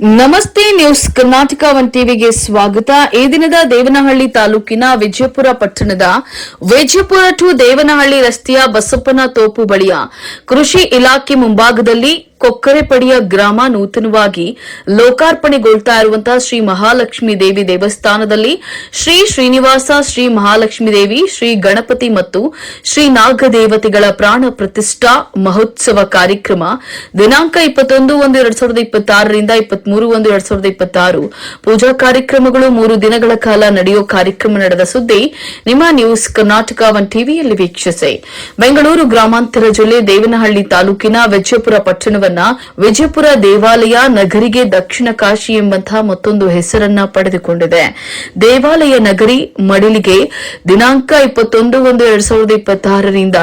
ನಮಸ್ತೆ news Karnataka one ಟಿವಿಗೆ ಸ್ವಾಗತ. ಈ ದಿನದ ದೇವನಹಳ್ಳಿ ತಾಲೂಕಿನ ವಿಜಯಪುರ ಪಟ್ಟಣದ ವಿಜಯಪುರ ಟು ದೇವನಹಳ್ಳಿ ರಸ್ತೆಯ ಬಸಪ್ಪನ ತೋಪು ಬಳಿಯ ಕೃಷಿ ಇಲಾಖೆ ಮುಂಭಾಗದಲ್ಲಿ ಕೊಕ್ಕರೆಪಡಿಯ ಗ್ರಾಮ ನೂತನವಾಗಿ ಲೋಕಾರ್ಪಣೆಗೊಳ್ತಾ ಇರುವಂತಹ ಶ್ರೀ ಮಹಾಲಕ್ಷ್ಮೀ ದೇವಿ ದೇವಸ್ಥಾನದಲ್ಲಿ ಶ್ರೀ ಶ್ರೀನಿವಾಸ, ಶ್ರೀ ಮಹಾಲಕ್ಷ್ಮೀ ದೇವಿ, ಶ್ರೀ ಗಣಪತಿ ಮತ್ತು ಶ್ರೀ ನಾಗದೇವತೆಗಳ ಪ್ರಾಣ ಪ್ರತಿಷ್ಠಾ ಮಹೋತ್ಸವ ಕಾರ್ಯಕ್ರಮ ದಿನಾಂಕ 21/1/2026 ರಿಂದ 23/1/2026 ಪೂಜಾ ಕಾರ್ಯಕ್ರಮಗಳು 3 ದಿನಗಳ ಕಾಲ ನಡೆಯುವ ಕಾರ್ಯಕ್ರಮ ನಡೆದ ಸುದ್ದಿ ನಿಮ್ಮ ನ್ಯೂಸ್ ಕರ್ನಾಟಕ ಒನ್ ಟಿವಿಯಲ್ಲಿ ವೀಕ್ಷಿಸಿ. ಬೆಂಗಳೂರು ಗ್ರಾಮಾಂತರ ಜಿಲ್ಲೆ ದೇವನಹಳ್ಳಿ ತಾಲೂಕಿನ ವಿಜಯಪುರ ಪಟ್ಟಣವನ್ನು ವಿಜಯಪುರ ದೇವಾಲಯ ನಗರಿಗೆ ದಕ್ಷಿಣ ಕಾಶಿ ಎಂಬಂತಹ ಮತ್ತೊಂದು ಹೆಸರನ್ನ ಪಡೆದುಕೊಂಡಿದೆ. ದೇವಾಲಯ ನಗರಿ ಮಡಿಲಿಗೆ ದಿನಾಂಕ 21/1/2026 ರಿಂದ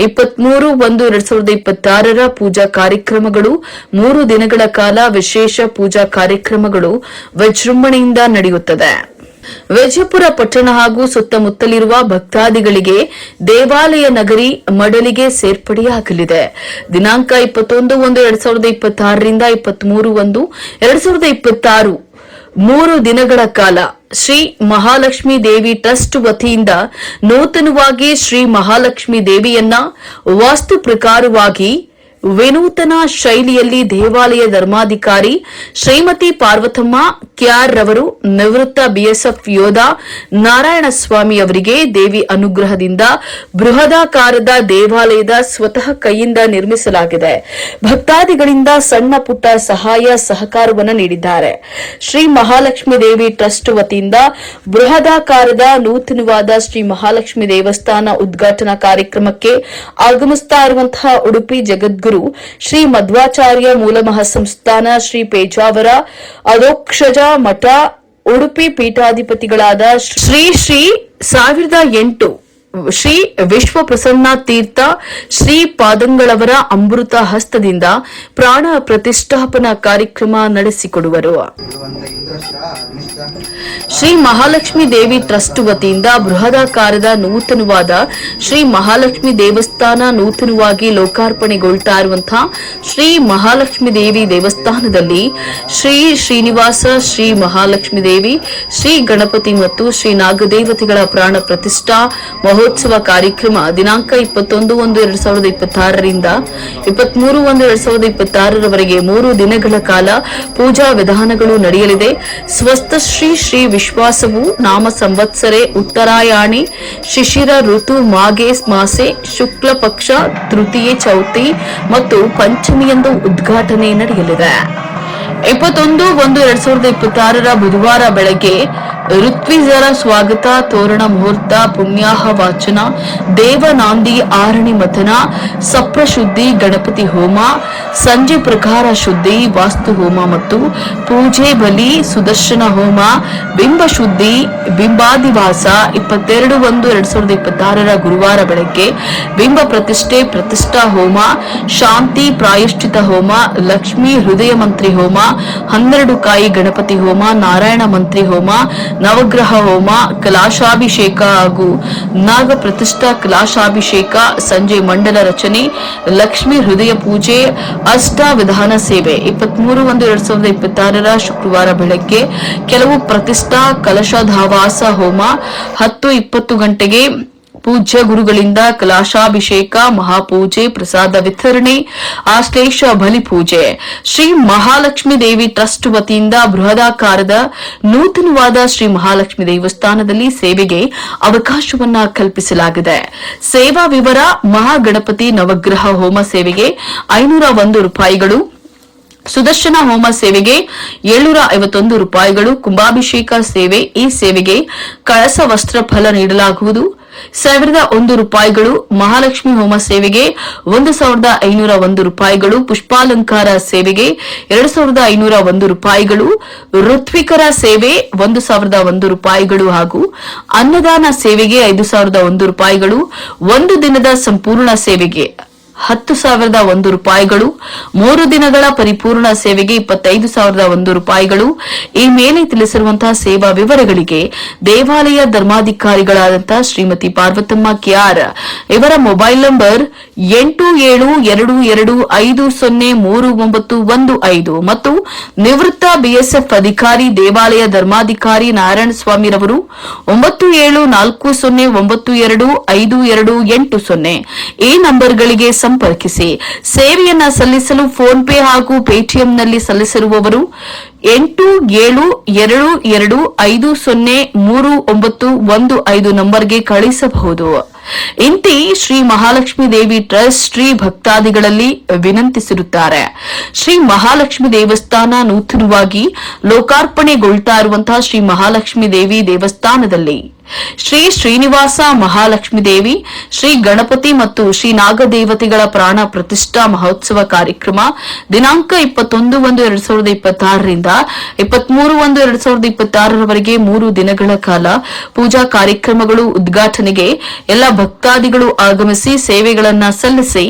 23/1/2026 ಪೂಜಾ ಕಾರ್ಯಕ್ರಮಗಳು 3 ದಿನಗಳ ಕಾಲ ವಿಶೇಷ ಪೂಜಾ ಕಾರ್ಯಕ್ರಮಗಳು ವಿಜೃಂಭಣೆಯಿಂದ ನಡೆಯುತ್ತದೆ. ವಿಜಯಪುರ ಪಟ್ಟಣ ಹಾಗೂ ಸುತ್ತಮುತ್ತಲಿರುವ ಭಕ್ತಾದಿಗಳಿಗೆ ದೇವಾಲಯ ನಗರಿ ಮಡಲಿಗೆ ಸೇರ್ಪಡೆಯಾಗಲಿದೆ. ದಿನಾಂಕ 21/1/2026 ರಿಂದ 23/1/2026 3 ದಿನಗಳ ಕಾಲ ಶ್ರೀ ಮಹಾಲಕ್ಷ್ಮೀ ದೇವಿ ಟ್ರಸ್ಟ್ ವತಿಯಿಂದ ನೂತನವಾಗಿ ಶ್ರೀ ಮಹಾಲಕ್ಷ್ಮೀ ದೇವಿಯನ್ನ ವಾಸ್ತು ಪ್ರಕಾರವಾಗಿ ವಿನೂತನ ಶೈಲಿಯಲ್ಲಿ ದೇವಾಲಯ ಧರ್ಮಾಧಿಕಾರಿ ಶ್ರೀಮತಿ ಪಾರ್ವತಮ್ಮ ಕ್ಯಾರ್ ರವರು ನಿವೃತ್ತ ಬಿಎಸ್ಎಫ್ ಯೋಧ ನಾರಾಯಣಸ್ವಾಮಿ ಅವರಿಗೆ ದೇವಿ ಅನುಗ್ರಹದಿಂದ ಬೃಹದಾಕಾರದ ದೇವಾಲಯದ ಸ್ವತಃ ಕೈಯಿಂದ ನಿರ್ಮಿಸಲಾಗಿದೆ. ಭಕ್ತಾದಿಗಳಿಂದ ಸಣ್ಣ ಪುಟ್ಟ ಸಹಾಯ ಸಹಕಾರವನ್ನು ನೀಡಿದ್ದಾರೆ. ಶ್ರೀ ಮಹಾಲಕ್ಷ್ಮೀ ದೇವಿ ಟ್ರಸ್ಟ್ ವತಿಯಿಂದ ಬೃಹದಾಕಾರದ ನೂತನವಾದ ಶ್ರೀ ಮಹಾಲಕ್ಷ್ಮಿ ದೇವಸ್ಥಾನ ಉದ್ಘಾಟನಾ ಕಾರ್ಯಕ್ರಮಕ್ಕೆ ಆಗಮಿಸುತ್ತಾ ಇರುವಂತಹ ಉಡುಪಿ ಜಗದ್ಗುರು ಶ್ರೀ ಮಧ್ವಾಚಾರ್ಯ ಮೂಲಮಹಾಸಂಸ್ಥಾನ ಶ್ರೀ ಪೇಜಾವರ ಅಧೋಕ್ಷಜ ಮಠ ಉಡುಪಿ ಪೀಠಾಧಿಪತಿಗಳಾದ ಶ್ರೀ 1008 ಶ್ರೀ ವಿಶ್ವ ಪ್ರಸನ್ನ ತೀರ್ಥ ಶ್ರೀ ಪಾದಂಗಳವರ ಅಮೃತ ಹಸ್ತದಿಂದ ಪ್ರಾಣ ಪ್ರತಿಷ್ಠಾಪನಾ ಕಾರ್ಯಕ್ರಮ ನಡೆಸಿಕೊಡುವರು. ಶ್ರೀ ಮಹಾಲಕ್ಷ್ಮೀ ದೇವಿ ಟ್ರಸ್ಟ್ ವತಿಯಿಂದ ಬೃಹದಾಕಾರದ ನೂತನವಾದ ಶ್ರೀ ಮಹಾಲಕ್ಷ್ಮಿ ದೇವಸ್ಥಾನ ನೂತನವಾಗಿ ಲೋಕಾರ್ಪಣೆಗೊಳ್ತಾ ಇರುವಂತಹ ಶ್ರೀ ಮಹಾಲಕ್ಷ್ಮೀ ದೇವಿ ದೇವಸ್ಥಾನದಲ್ಲಿ ಶ್ರೀ ಶ್ರೀನಿವಾಸ, ಶ್ರೀ ಮಹಾಲಕ್ಷ್ಮೀ ದೇವಿ, ಶ್ರೀ ಗಣಪತಿ ಮತ್ತು ಶ್ರೀ ನಾಗದೇವತೆಗಳ ಪ್ರಾಣ ಪ್ರತಿಷ್ಠಾ ಮಹೋತ್ಸವ ಕಾರ್ಯಕ್ರಮ ದಿನಾಂಕ 21/1/2026 ರಿಂದ 23/1/2026 ರವರೆಗೆ 3 ದಿನಗಳ ಕಾಲ ಪೂಜಾ ವಿಧಾನಗಳು ನಡೆಯಲಿದೆ. ಸ್ವಸ್ಥ ಶ್ರೀ ವಿಶ್ವಾಸವು ನಾಮ ಸಂವತ್ಸರೆ ಉತ್ತರಾಯಣಿ ಶಿಶಿರ ಋತು ಮಾಗೆ ಮಾಸೆ ಶುಕ್ಲ ಪಕ್ಷ ತೃತೀಯ ಚೌತಿ ಮತ್ತು ಪಂಚಮಿಯಂದು ಉದ್ಘಾಟನೆ ನಡೆಯಲಿದೆ. 21/1/2026 ಬುಧವಾರ ಬೆಳಗ್ಗೆ ಋತ್ವಿಜರ ಸ್ವಾಗತ, ತೋರಣ ಮುಹೂರ್ತ, ಪುಣ್ಯಾಹ ವಾಚನ, ದೇವನಾಂದಿ ಆರಣಿ ಮಥನ, ಸಪ್ರಶುದ್ಧಿ, ಗಣಪತಿ ಹೋಮ, ಸಂಜೆ ಪ್ರಕಾರ ಶುದ್ಧಿ, ವಾಸ್ತು ಹೋಮ ಮತ್ತು ಪೂಜೆ, ಬಲಿ, ಸುದರ್ಶನ ಹೋಮ, ಬಿಂಬ ಶುದ್ಧಿ, ಬಿಂಬಾದಿವಾಸ. 22/1/2026 ಗುರುವಾರ ಬೆಳಗ್ಗೆ ಬಿಂಬ ಪ್ರತಿಷ್ಠೆ, ಪ್ರತಿಷ್ಠಾ ಹೋಮ, ಶಾಂತಿ ಪ್ರಾಯಶ್ಚಿತ ಹೋಮ, ಲಕ್ಷ್ಮೀ ಹೃದಯ ಮಂತ್ರಿ ಹೋಮ, 12 ಕಾಯಿ ಗಣಪತಿ ಹೋಮ, ನಾರಾಯಣ ಮಂತ್ರಿ ಹೋಮ, ನವಗ್ರಹ ಹೋಮ, ಕಲಾಶಾಭಿಷೇಕ ಹಾಗೂ ನಾಗ ಪ್ರತಿಷ್ಠಾ ಕಲಾಶಾಭಿಷೇಕ, ಸಂಜೆ ಮಂಡಲ ರಚನೆ, ಲಕ್ಷ್ಮೀ ಹೃದಯ ಪೂಜೆ, ಅಷ್ಟಾವಿಧಾನ ಸೇವೆ. 23/1/2026 ಶುಕ್ರವಾರ ಬೆಳಗ್ಗೆ ಕೆಲವು ಪ್ರತಿಷ್ಠಾ ಕಲಶಧಾವಾಸ ಹೋಮ, 10:20 ಗಂಟೆಗೆ ಪೂಜ್ಯ ಗುರುಗಳಿಂದ ಕಲಾಶಾಭಿಷೇಕ, ಮಹಾಪೂಜೆ, ಪ್ರಸಾದ ವಿತರಣೆ, ಆಶ್ಲೇಷ ಬಲಿ ಪೂಜೆ. ಶ್ರೀ ಮಹಾಲಕ್ಷ್ಮೀ ದೇವಿ ಟ್ರಸ್ಟ್ ವತಿಯಿಂದ ಬೃಹದಾಕಾರದ ನೂತನವಾದ ಶ್ರೀ ಮಹಾಲಕ್ಷ್ಮಿ ದೇವಸ್ಥಾನದಲ್ಲಿ ಸೇವೆಗೆ ಅವಕಾಶವನ್ನ ಕಲ್ಪಿಸಲಾಗಿದೆ. ಸೇವಾ ವಿವರ: ಮಹಾಗಣಪತಿ ನವಗ್ರಹ ಹೋಮ ಸೇವೆಗೆ 501 ರೂಪಾಯಿಗಳು, ಸುದರ್ಶನ ಹೋಮ ಸೇವೆಗೆ 751 ರೂಪಾಯಿಗಳು, ಕುಂಭಾಭಿಷೇಕ ಸೇವೆ, ಈ ಸೇವೆಗೆ ಕಳಸ ವಸ್ತ್ರ ಫಲ ನೀಡಲಾಗುವುದು 1001 ರೂಪಾಯಿಗಳು, ಮಹಾಲಕ್ಷ್ಮಿ ಹೋಮ ಸೇವೆಗೆ 1501 ರೂಪಾಯಿಗಳು, ಪುಷ್ಪಾಲಂಕಾರ ಸೇವೆಗೆ 2501 ರೂಪಾಯಿಗಳು, ಋತ್ವಿಕರ ಸೇವೆ 1001 ರೂಪಾಯಿಗಳು ಹಾಗೂ ಅನ್ನದಾನ ಸೇವೆಗೆ 5001 ರೂಪಾಯಿಗಳು, ಒಂದು ದಿನದ ಸಂಪೂರ್ಣ ಸೇವೆಗೆ 10,001 ರೂಪಾಯಿಗಳು, 3 ದಿನಗಳ ಪರಿಪೂರ್ಣ ಸೇವೆಗೆ 25,001 ರೂಪಾಯಿಗಳು. ಈ ಮೇಲೆ ತಿಳಿಸಿರುವಂತಹ ಸೇವಾ ವಿವರಗಳಿಗೆ ದೇವಾಲಯ ಧರ್ಮಾಧಿಕಾರಿಗಳಾದಂತಹ ಶ್ರೀಮತಿ ಪಾರ್ವತಮ್ಮ ಕೆಆರ್ ಇವರ ಮೊಬೈಲ್ ನಂಬರ್ 8722503915 ಮತ್ತು ನಿವೃತ್ತ ಬಿಎಸ್ಎಫ್ ಅಧಿಕಾರಿ ದೇವಾಲಯ ಧರ್ಮಾಧಿಕಾರಿ ನಾರಾಯಣ ಸ್ವಾಮಿರವರು 9740925280 ಈ ನಂಬರ್ಗಳಿಗೆ ಸಂಪರ್ಕಿಸಿ. ಸೇವೆಯನ್ನ ಸಲ್ಲಿಸಲು ಫೋನ್ ಪೇ ಹಾಗೂ ಪೇಟಿಎಂನಲ್ಲಿ ಸಲ್ಲಿಸಿರುವವರು 8722503915 ನಂಬರ್ಗೆ ಕಳಿಸಬಹುದು. ಇಂತಿ ಶ್ರೀ ಮಹಾಲಕ್ಷ್ಮೀ ದೇವಿ ಟ್ರಸ್ಟ್ ಶ್ರೀ ಭಕ್ತಾದಿಗಳಲ್ಲಿ ವಿನಂತಿಸಿರುತ್ತಾರೆ. ಶ್ರೀ ಮಹಾಲಕ್ಷ್ಮಿ ದೇವಸ್ಥಾನ ನೂತನವಾಗಿ ಲೋಕಾರ್ಪಣೆಗೊಳ್ತಾ ಇರುವಂತಹ ಶ್ರೀ ಮಹಾಲಕ್ಷ್ಮೀ ದೇವಿ ದೇವಸ್ಥಾನದಲ್ಲಿ ಶ್ರೀ ಶ್ರೀನಿವಾಸ ಮಹಾಲಕ್ಷ್ಮಿ ದೇವಿ, ಶ್ರೀ ಗಣಪತಿ ಮತ್ತು ಶ್ರೀ ನಾಗದೇವತೆಗಳ ಪ್ರಾಣ ಪ್ರತಿಷ್ಠಾ ಮಹೋತ್ಸವ ಕಾರ್ಯಕ್ರಮ ದಿನಾಂಕ 21-1-2026 ರಿಂದ 23-1-2026 3 ದಿನಗಳ ಕಾಲ ಪೂಜಾ ಕಾರ್ಯಕ್ರಮಗಳು ಉದ್ಘಾಟನೆಗೆ ಎಲ್ಲ ಭಕ್ತಾದಿಗಳು ಆಗಮಿಸಿ ಸೇವೆಗಳನ್ನ ಸಲ್ಲಿಸಿ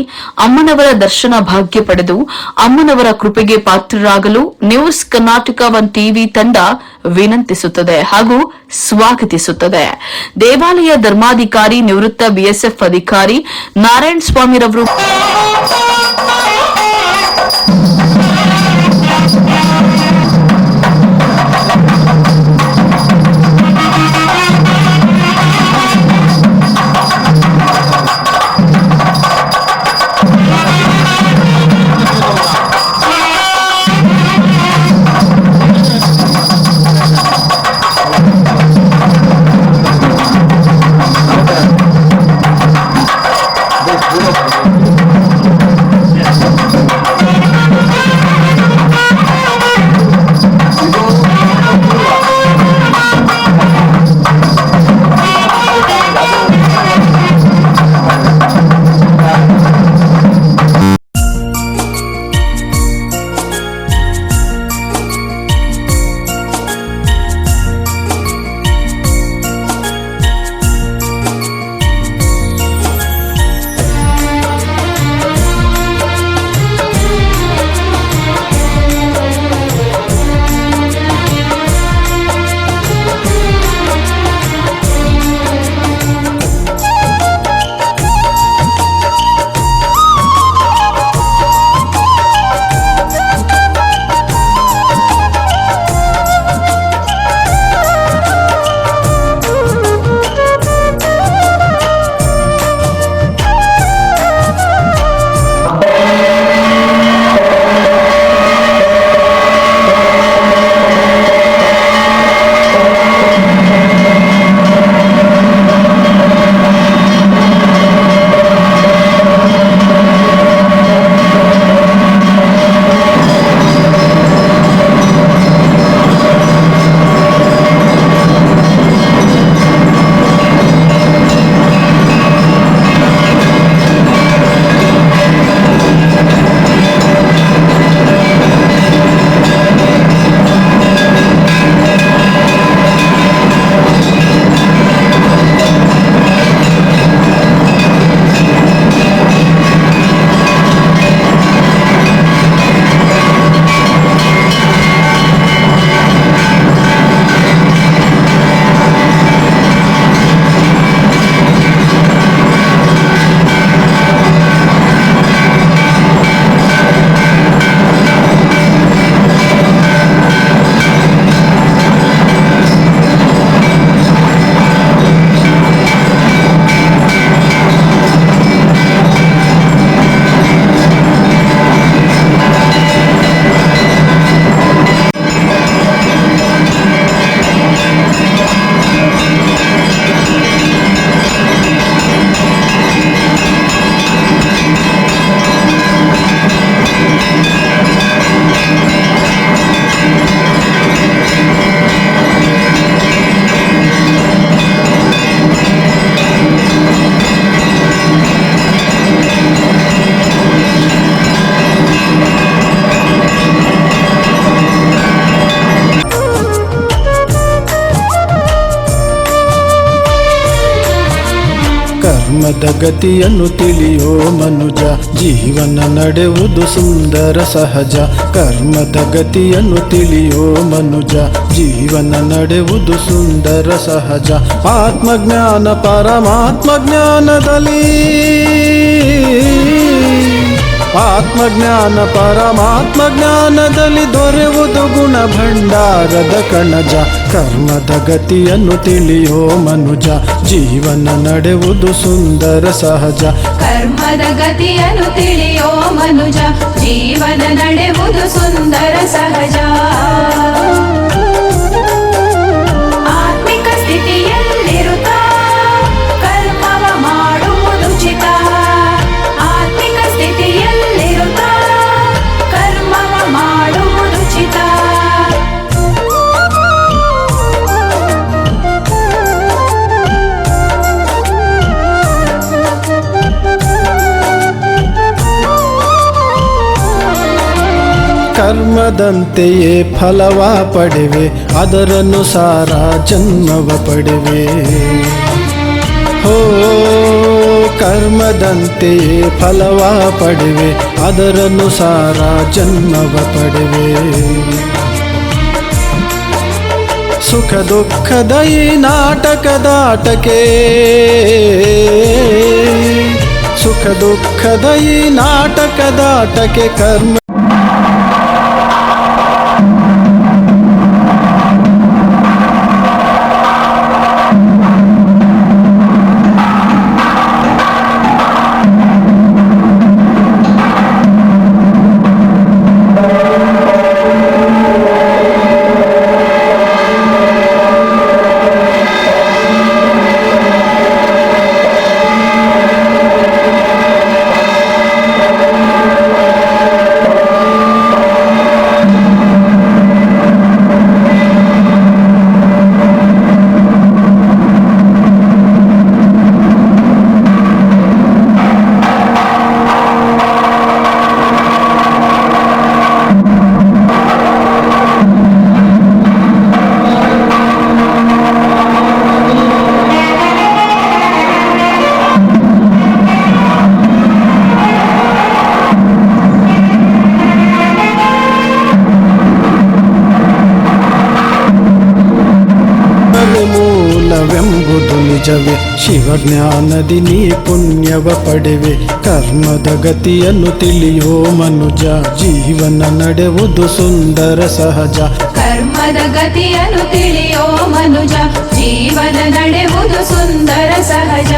ಅಮ್ಮನವರ ದರ್ಶನ ಭಾಗ್ಯ ಪಡೆದು ಅಮ್ಮನವರ ಕೃಪೆಗೆ ಪಾತ್ರರಾಗಲು ನ್ಯೂಸ್ ಕರ್ನಾಟಕ 1 ಟಿವಿ ತಂಡ ವಿನಂತಿಸುತ್ತದೆ ಹಾಗೂ ಸ್ವಾಗತಿಸುತ್ತದೆ. ದೇವಾಲಯ ಧರ್ಮಾಧಿಕಾರಿ ನಿವೃತ್ತ ಬಿಎಸ್ಎಫ್ ಅಧಿಕಾರಿ ನಾರಾಯಣ ಸ್ವಾಮಿರವರು ಕರ್ಮದ ಗತಿಯನ್ನು ತಿಳಿಯೋ ಮನುಜ, ಜೀವನ ನಡೆಯುವುದು ಸುಂದರ ಸಹಜ. ಕರ್ಮದ ಗತಿಯನ್ನು ತಿಳಿಯೋ ಮನುಜ, ಜೀವನ ನಡೆಯುವುದು ಸುಂದರ ಸಹಜ. ಆತ್ಮಜ್ಞಾನ ಪರಮಾತ್ಮ ಜ್ಞಾನದಲ್ಲಿ, ಆತ್ಮಜ್ಞಾನ ಪರಮಾತ್ಮ ಜ್ಞಾನದಲ್ಲಿ ದೊರೆಯುವುದು ಗುಣ ಭಂಡಾರದ ಕಣಜ. ಕರ್ಮದ ಗತಿಯನ್ನು ತಿಳಿಯೋ ಮನುಜ, ಜೀವನ ನಡೆಯುವುದು ಸುಂದರ ಸಹಜ. ಕರ್ಮದ ಗತಿಯನ್ನು ತಿಳಿಯೋ ಮನುಜ, ಜೀವನ ನಡೆಯುವುದು ಸುಂದರ ಸಹಜ. ಆತ್ಮಿಕ ಸ್ಥಿತಿಯಲ್ಲಿರುತ್ತಾ ಕರ್ಮವ ಮಾಡುವುದುಚಿತ. ಆತ್ಮಿಕ ಸ್ಥಿತಿಯಲ್ಲಿರುತ್ತಾ ಕರ್ಮವ ಮಾಡುವುದುಚಿತ. ಕರ್ಮದಂತೆಯೇ ಫಲವ ಪಡೆವೆ, ಅದರನುಸಾರ ಜನ್ಮವ ಪಡೆವೆ. ಹೋ ಕರ್ಮದಂತೆಯೇ ಫಲವ ಪಡೆವೆ, ಅದರನುಸಾರ ಜನ್ಮವ ಪಡೆವೆ. ಸುಖ ದುಃಖದ ಈ ನಾಟಕದಾಟಕ್ಕೆ, ಸುಖ ದುಃಖದ ಈ ನಾಟಕದಾಟಕ್ಕೆ ಕರ್ಮ ಮೂಲವೆಂಬುದು ನಿಜವೇ. ಶಿವಜ್ಞಾನದಿ ನೀ ಪುಣ್ಯವ ಪಡೆವೆ. ಕರ್ಮದ ಗತಿಯನ್ನು ತಿಳಿಯೋ ಮನುಜ, ಜೀವನ ನಡೆಯುವುದು ಸುಂದರ ಸಹಜ. ಕರ್ಮದ ಗತಿಯನ್ನು ತಿಳಿಯೋ ಮನುಜ, ಜೀವನ ನಡೆಯುವುದು ಸುಂದರ ಸಹಜ.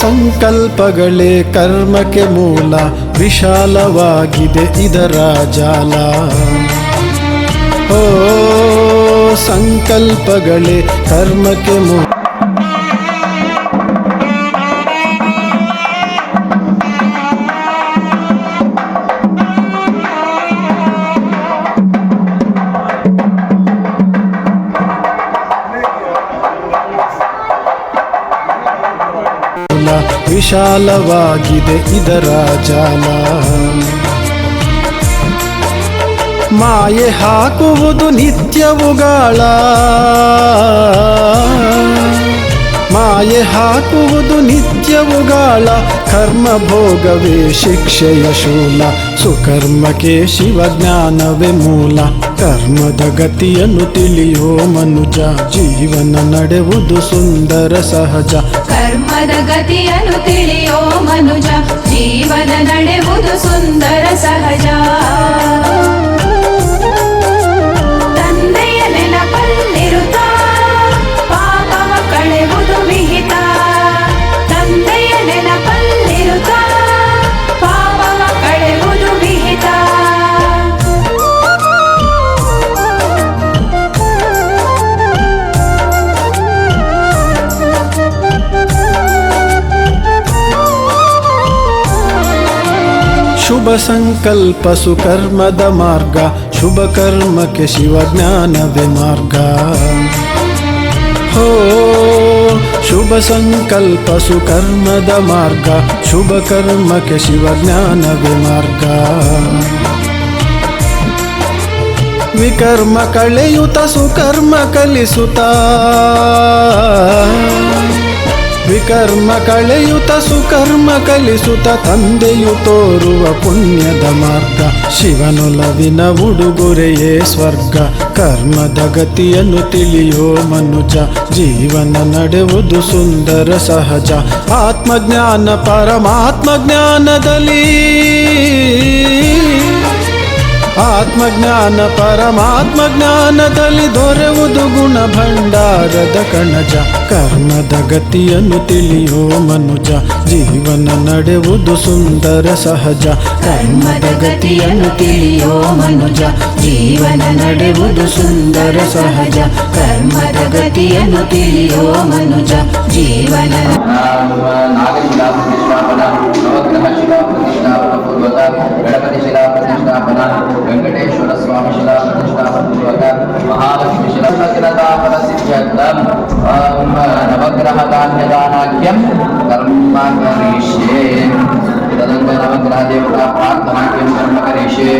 ಸಂಕಲ್ಪಗಳೇ ಕರ್ಮಕ್ಕೆ ಮೂಲ, ವಿಶಾಲವಾಗಿದೆ ಇದರ ಜಾಲ. ಓ ಸಂಕಲ್ಪಗಳೇ ಕರ್ಮಕ್ಕೆ ಮೂಲ. ವಿಶಾಲವಾಗಿದೆ ಇದರ ಜಾಲ. ಮಾಯೆ ಹಾಕುವುದು ನಿತ್ಯವುಗಾಳ, ಮಾಯೆ ಹಾಕುವುದು ನಿತ್ಯವುಗಾಳ. ಕರ್ಮ ಭೋಗವೇ ಶಿಕ್ಷೆಯ ಶೂಲ, ಸುಕರ್ಮಕ್ಕೆ ಶಿವಜ್ಞಾನವೇ ಮೂಲ. ಕರ್ಮದ ಗತಿಯನ್ನು ತಿಳಿಯೋ ಮನುಜ, ಜೀವನ ನಡೆವುದು ಸುಂದರ ಸಹಜ. ಕರ್ಮದ ಗತಿಯನ್ನು ತಿಳಿಯೋ ಮನುಜ, ಜೀವನ ನಡೆವುದು ಸುಂದರ ಸಹಜ. ತಂದೆಯ ನೆನಪಲ್ಲಿರುತ್ತ ಪಾಪವ ಕಳೆವುದು ವಿಹಿತ. ತಂದೆಯ ನೆನಪಲ್ಲಿರುತ್ತ ಪಾಪವ ಕಳೆವುದು ವಿಹಿತ. ಶುಭ ಸಂಕಲ್ಪ ಸುಕರ್ಮದ ಮಾರ್ಗ, ಶುಭ ಕರ್ಮಕ್ಕೆ ಶಿವಜ್ಞಾನವೇ ಮಾರ್ಗ. ಹೋ ಶುಭ ಸಂಕಲ್ಪ ಸುಕರ್ಮದ ಮಾರ್ಗ, ಶುಭ ಕರ್ಮಕ್ಕೆ ಶಿವಜ್ಞಾನವೇ ಮಾರ್ಗ. ವಿಕರ್ಮ ಕಳೆಯುತ್ತ ಸುಕರ್ಮ ಕಲಿಸುತ್ತ, ವಿಕರ್ಮ ಕಳೆಯುತ್ತ ಸುಕರ್ಮ ಕಲಿಸುತ್ತ, ತಂದೆಯು ತೋರುವ ಪುಣ್ಯದ ಮಾರ್ಗ. ಶಿವನೊಲವಿನ ಉಡುಗೊರೆಯೇ ಸ್ವರ್ಗ. ಕರ್ಮದ ಗತಿಯನ್ನು ತಿಳಿಯೋ ಮನುಜ, ಜೀವನ ನಡೆವುದು ಸುಂದರ ಸಹಜ. ಆತ್ಮಜ್ಞಾನ ಪರಮಾತ್ಮ ಜ್ಞಾನದಲ್ಲಿ, ಆತ್ಮಜ್ಞಾನ ಪರಮಾತ್ಮ ಜ್ಞಾನದಲ್ಲಿ ದೊರೆಯುವುದು ಗುಣ ಭಂಡಾರದ ಕಣಜ. ಕರ್ಮದ ಗತಿಯನ್ನು ತಿಳಿಯೋ ಮನುಜ, ಜೀವನ ನಡೆಯುವುದು ಸುಂದರ ಸಹಜ. ಕರ್ಮದ ಗತಿಯನ್ನು ತಿಳಿಯೋ ಮನುಜ, ಜೀವನ ನಡೆಯುವುದು ಸುಂದರ ಸಹಜ. ಕರ್ಮದ ಗತಿಯನ್ನು ತಿಳಿಯೋ ಮನುಜ, ಜೀವನ ನಾಗಶಿಲಾ ಪ್ರತಿಷ್ಠಾಪನ, ನವಗ್ರಹ ಶಿಲಾ ಪ್ರತಿಷ್ಠಾಪನ ಪೂರ್ವಕ ಗಣಪತಿ ಶಿಲಾ ಪ್ರತಿಷ್ಠಾಪನ, ವೆಂಕಟೇಶ್ವರ ಸ್ವಾಮಿ ಶಿಲಾ ಪ್ರತಿಷ್ಠಾಪನ ಪೂರ್ವಕ ಮಹಾಲಕ್ಷ್ಮಿ ಶಿಲಾ ಪ್ರತಿಷ್ಠಾಪನ ಸಿದ್ಧ್ಯರ್ಥಂ ನವಗ್ರಹ ಧಾನ್ಯದಾನಾಖ್ಯಂ ಕರ್ಮ ಕರಿಷ್ಯೆ. ತದಂಗ ನವಗ್ರಹ ದೇವತಾ ಪ್ರಾರ್ಥನಾಖ್ಯಂ ಕರ್ಮ ಕರಿಷ್ಯೆ.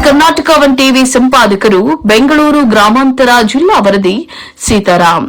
ಕರ್ನಾಟಕ ಒನ್ ಟಿವಿ ಸಂಪಾದಕರು, ಬೆಂಗಳೂರು ಗ್ರಾಮಾಂತರ ಜಿಲ್ಲಾ ವರದಿ ಸೀತಾರಾಮ್.